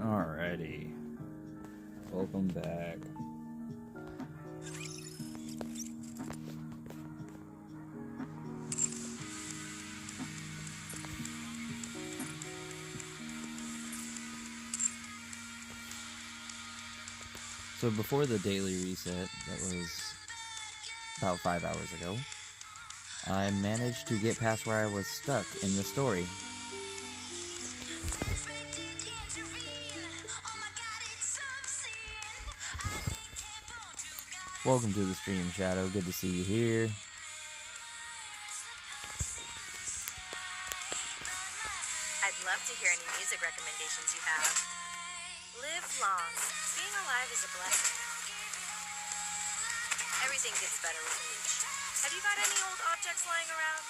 Alrighty. Welcome back. So before the daily reset, that was about 5 hours ago, I managed to get past where I was stuck in the story. Welcome to the stream, Shadow. Good to see you here. I'd love to hear any music recommendations you have. Live long. Being alive is a blessing. Everything gets better with age. Have you got any old objects lying around?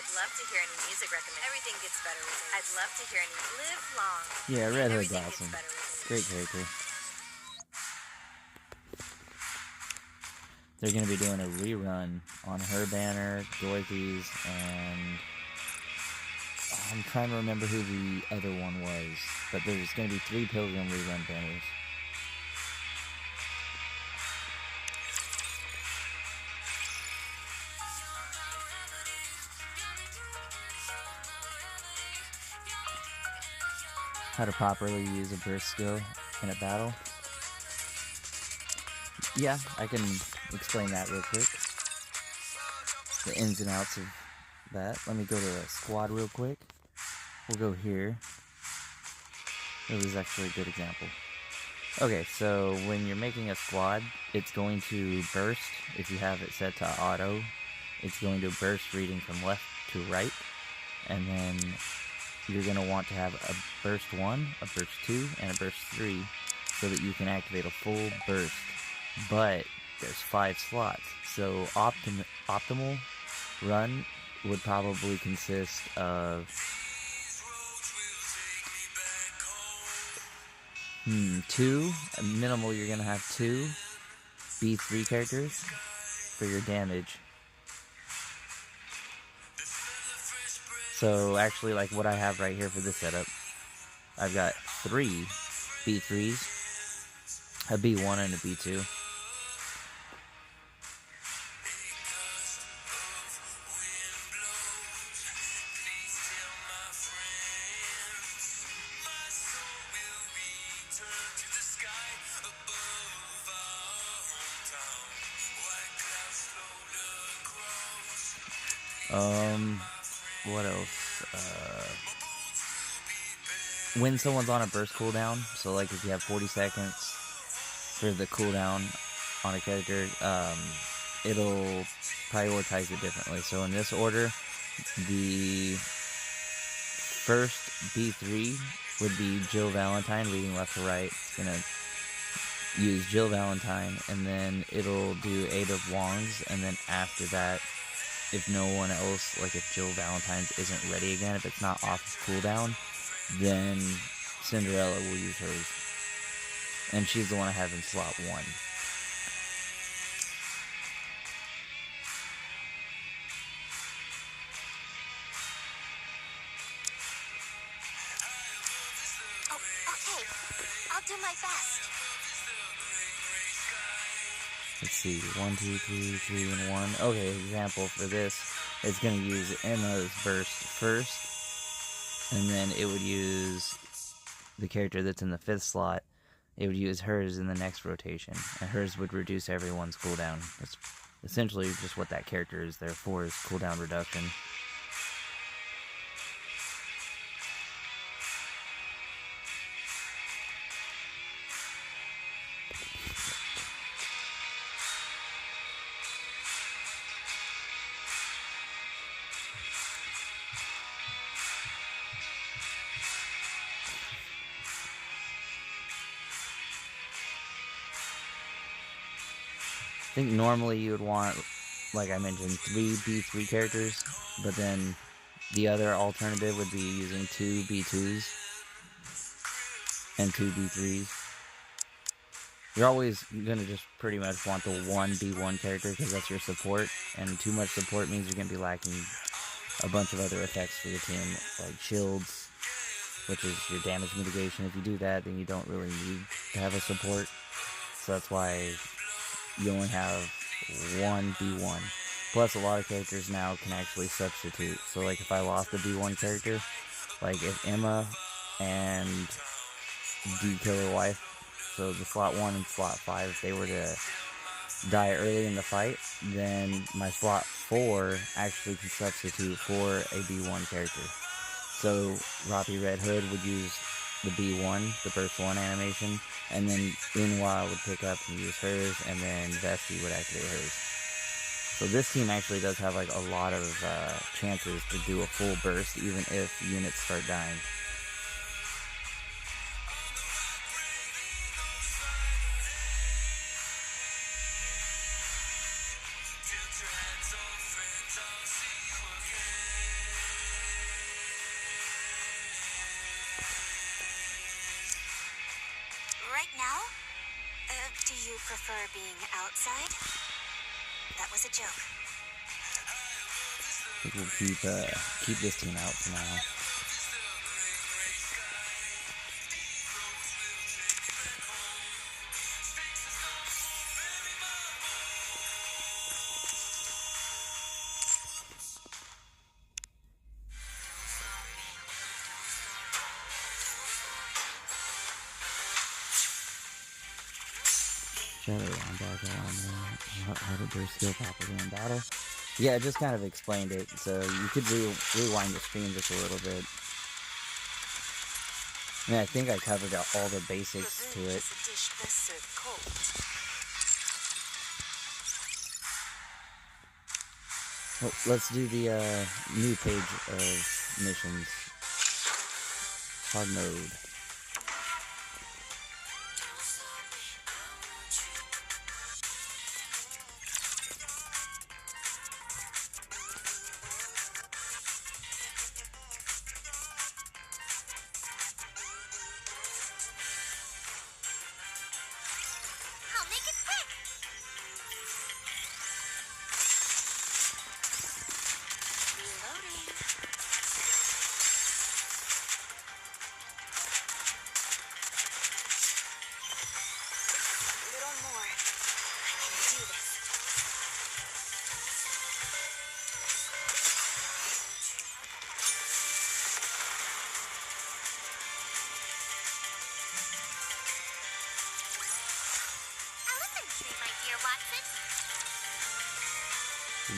I'd love to hear any music recommendations. Everything gets better with age. I'd love to hear any. Live long. Yeah, Red Hood's awesome. Great character. They're going to be doing a rerun on her banner, Dorothy's, and I'm trying to remember who the other one was, but there's going to be 3 Pilgrim rerun banners. How to properly use a burst skill in a battle. Yeah, I can explain that real quick. The ins and outs of that. Let me go to a squad real quick. We'll go here. This is actually a good example. Okay, so when you're making a squad, it's going to burst. If you have it set to auto, it's going to burst reading from left to right. And then you're going to want to have a burst 1, a burst 2, and a burst 3 so that you can activate a full burst. But there's 5 slots, so optimal run would probably consist of 2, minimal you're gonna have 2 B3 characters for your damage. So actually, like what I have right here for this setup, I've got 3 B3s, a B1 and a B2. What else? When someone's on a burst cooldown, so like if you have 40 seconds for the cooldown on a character, it'll prioritize it differently. So in this order, the first B3 would be Jill Valentine, reading left to right. It's gonna use Jill Valentine, and then it'll do 8 of Wong's, and then after that, if no one else, like if Jill Valentine's isn't ready again, if it's not off of cooldown, then Cinderella will use hers. And she's the one I have in slot 1. Oh, okay. I'll do my best. Let's see, 1, 2, 3, 3, and 1. Okay, example for this, it's going to use Emma's burst first, and then it would use the character that's in the 5th slot. It would use hers in the next rotation, and hers would reduce everyone's cooldown. That's essentially just what that character is there for, is cooldown reduction. I think normally you would want, like I mentioned, 3 B3 characters, but then the other alternative would be using 2 B2s and 2 B3s. You're always going to just pretty much want the 1 B1 character because that's your support, and too much support means you're going to be lacking a bunch of other effects for your team, like shields, which is your damage mitigation. If you do that, then you don't really need to have a support. So that's why you only have one B1. Plus, a lot of characters now can actually substitute. So, like, if I lost a B1 character, like if Emma and D Killer Wife, so the slot 1 and slot 5, if they were to die early in the fight, then my slot 4 actually can substitute for a B1 character. So Roppy Red Hood would use the B1, the burst 1 animation, and then Inwa would pick up and use hers, and then Vesty would activate hers. So this team actually does have like a lot of chances to do a full burst, even if units start dying. Right now? Do you prefer being outside? That was a joke. I think we'll keep this team out for now. Shadow on back how to burst skill properly in battle. Yeah, I just kind of explained it, so you could rewind the stream just a little bit. I mean, I think I covered all the basics to it. Well, let's do the new page of missions. Hard mode.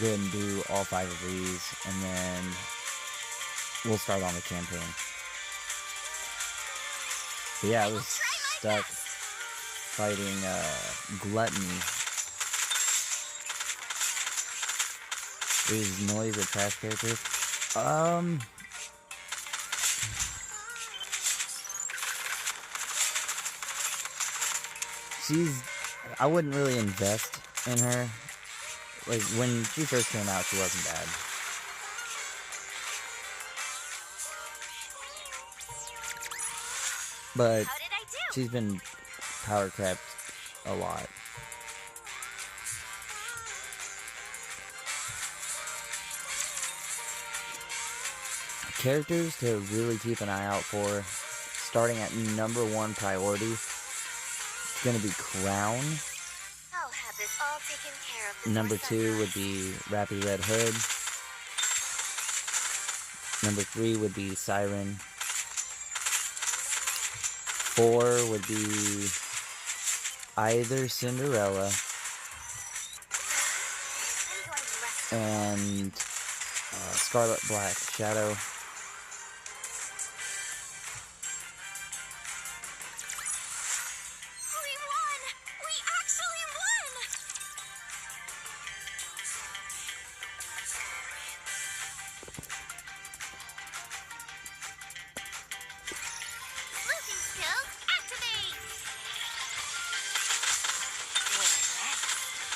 Go ahead and do all 5 of these, and then we'll start on the campaign. But yeah, I was stuck fighting Gluttony. Is Noise a trash character? I wouldn't really invest in her. Like, when she first came out, she wasn't bad. But she's been power crept a lot. Characters to really keep an eye out for, starting at number 1 priority, it's gonna be Crown. I'll have this all taken care of. Number 2 would be Roppy Red Hood. Number 3 would be Siren. 4 would be either Cinderella and Scarlet Black Shadow.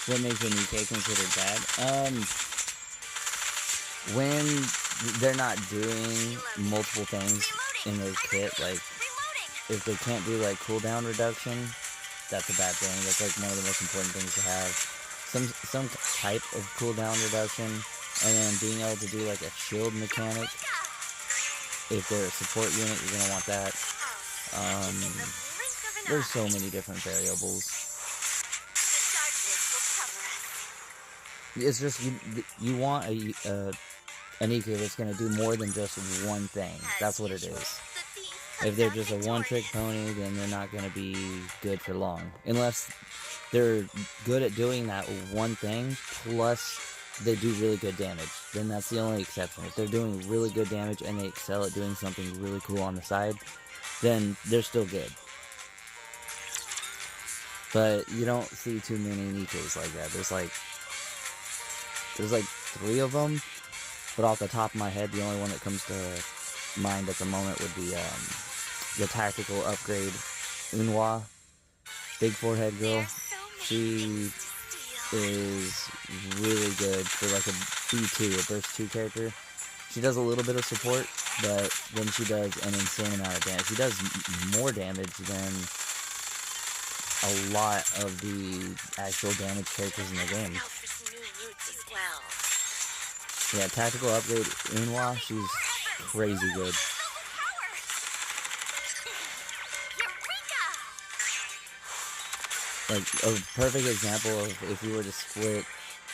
What makes a Nikke considered bad? When they're not doing multiple things in their kit, like if they can't do like cooldown reduction, that's a bad thing. That's like one of the most important things to have. Some type of cooldown reduction, and then being able to do like a shield mechanic if they're a support unit, you're gonna want that. There's so many different variables. It's just you want a Nikke that's gonna do more than just one thing. That's what it is. If they're just a one-trick pony, then they're not gonna be good for long, unless they're good at doing that one thing, plus they do really good damage. Then that's the only exception. If they're doing really good damage and they excel at doing something really cool on the side, then they're still good. But you don't see too many Nikkes like that. There's like 3 of them, but off the top of my head, the only one that comes to mind at the moment would be the tactical upgrade Unhwa, big forehead girl. She is really good for like a B2, a burst 2 character. She does a little bit of support, but then she does an insane amount of damage. She does more damage than a lot of the actual damage characters in the game. Yeah, tactical upgrade Unhwa, she's crazy good. Like, a perfect example of if you were to split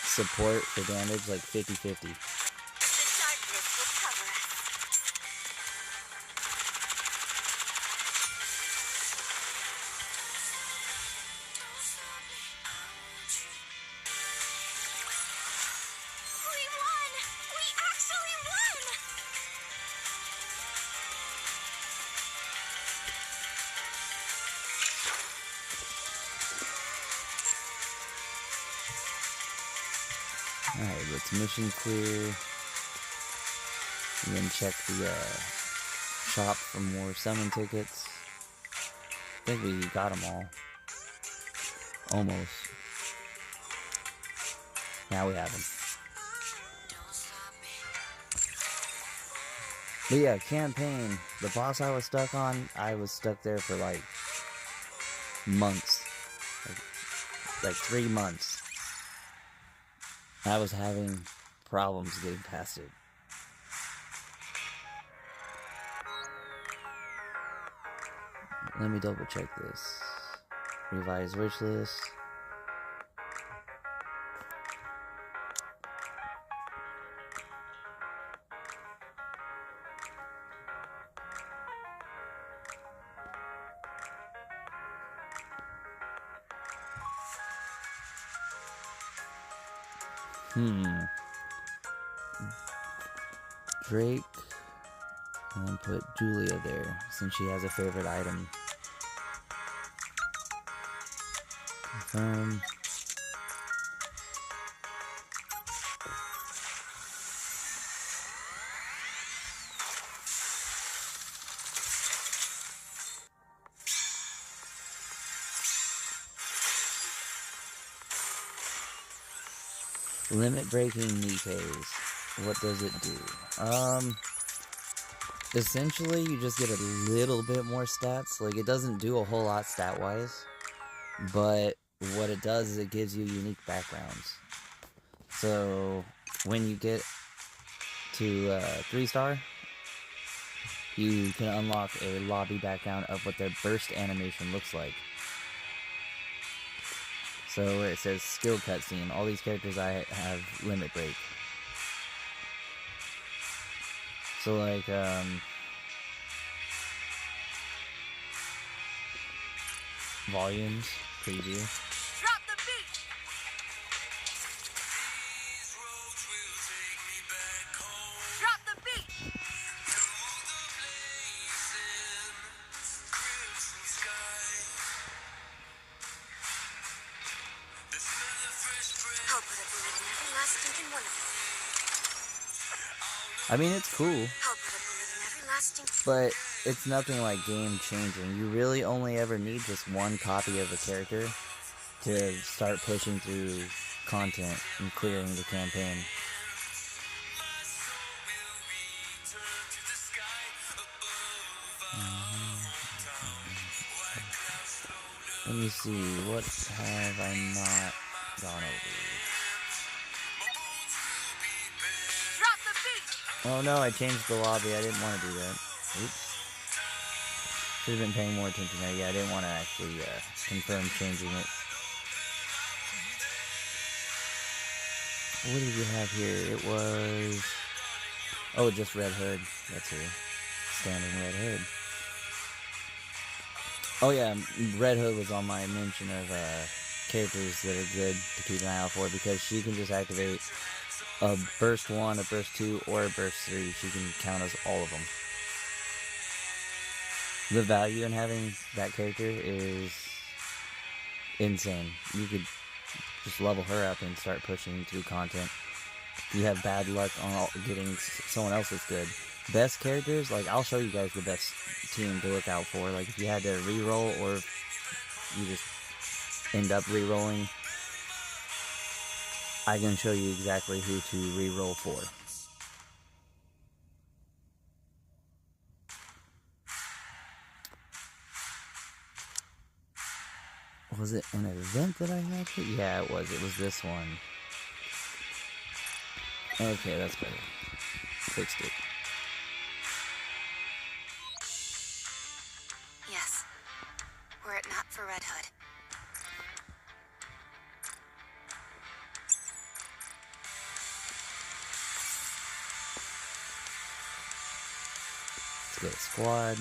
support for damage, like 50-50. Alright, let's mission clear. And then check the shop for more summon tickets. I think we got them all. Almost. Now we have them. But yeah, campaign. The boss I was stuck on, I was stuck there for like months. Like 3 months. I was having problems getting past it. Let me double check this. Revise wish list. Drake, and then put Julia there, since she has a favorite item. Confirm. Limit breaking Nikkes. What does it do? Essentially you just get a little bit more stats. Like, it doesn't do a whole lot stat wise, but what it does is it gives you unique backgrounds. So when you get to 3-star, you can unlock a lobby background of what their burst animation looks like. So where it says skill cutscene, all these characters I have limit break. So like, volumes, preview. Drop the beat. Drop the beat. I'll put a bullet in every last stinking one of you. I mean, it's cool, I'll put a bullet in every last stinking. but it's nothing like game changing. You really only ever need just one copy of a character to start pushing through content and clearing the campaign. Let me see, what have I not gone over? Drop the beat. Oh no, I changed the lobby, I didn't want to do that. Oops. Should have been paying more attention there. Yeah, I didn't want to actually confirm changing it. What did you have here? It was... Oh, just Red Hood. That's her. Standing Red Hood. Oh yeah, Red Hood was on my mention of characters that are good to keep an eye out for, because she can just activate a burst 1, a burst 2, or a burst 3. She can count as all of them. The value in having that character is insane. You could just level her up and start pushing through content. If you have bad luck on getting someone else that's good. Best characters, like, I'll show you guys the best team to look out for. Like, if you had to reroll, or if you just end up rerolling, I can show you exactly who to reroll for. Was it an event that I had? Yeah, it was. It was this one. Okay, that's better. Fixed it. Yes. Were it not for Red Hood. Let's get a squad.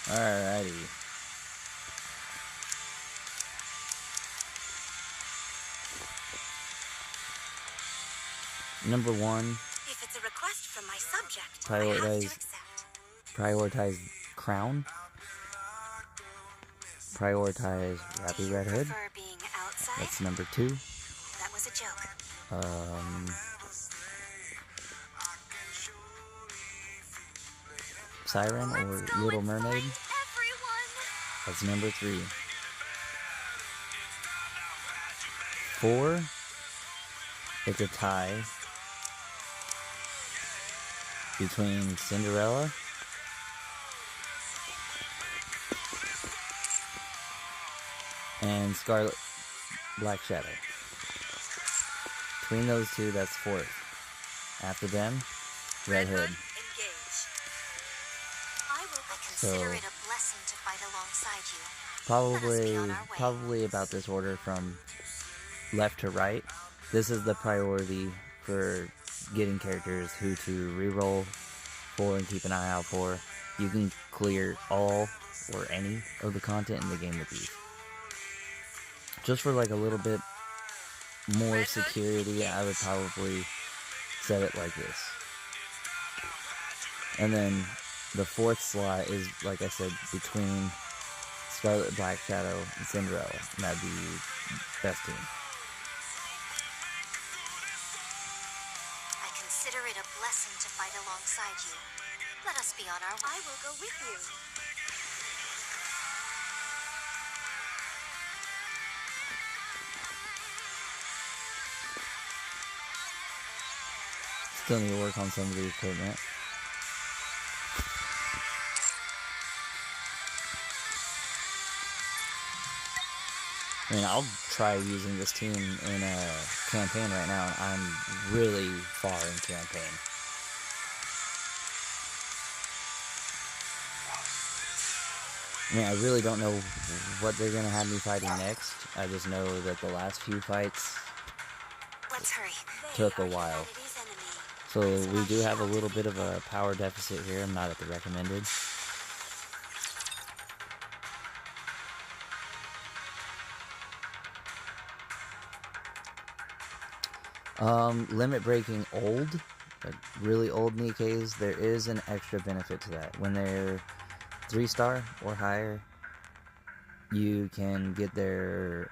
Alrighty. Number 1. If it's a request from my subject, I have to accept. Prioritize Crown. Prioritize Rappy Red Hood. Being outside? That's number 2. That was a joke. Siren or Little Mermaid. Everyone. That's number 3. 4. It's a tie between Cinderella and Scarlet Black Shadow. Between those two, that's 4th. After them, Red Hood. I will consider it a blessing to fight alongside you. Probably about this order from left to right. This is the priority for getting characters who to reroll for and keep an eye out for. You can clear all or any of the content in the game with these. Just for like a little bit more security, I would probably set it like this. And then the 4th slot is, like I said, between Scarlet Black Shadow and Cinderella. And that'd be best team. I consider it a blessing to fight alongside you. Let us be on our way. I will go with you. Still need to work on some of the equipment. I mean, I'll try using this team in a campaign right now, and I'm really far in campaign. I mean, I really don't know what they're going to have me fighting next. I just know that the last few fights took a while. So we do have a little bit of a power deficit here. I'm not at the recommended. Limit breaking old, like really old Nikkes, there is an extra benefit to that. When they're 3-star or higher, you can get their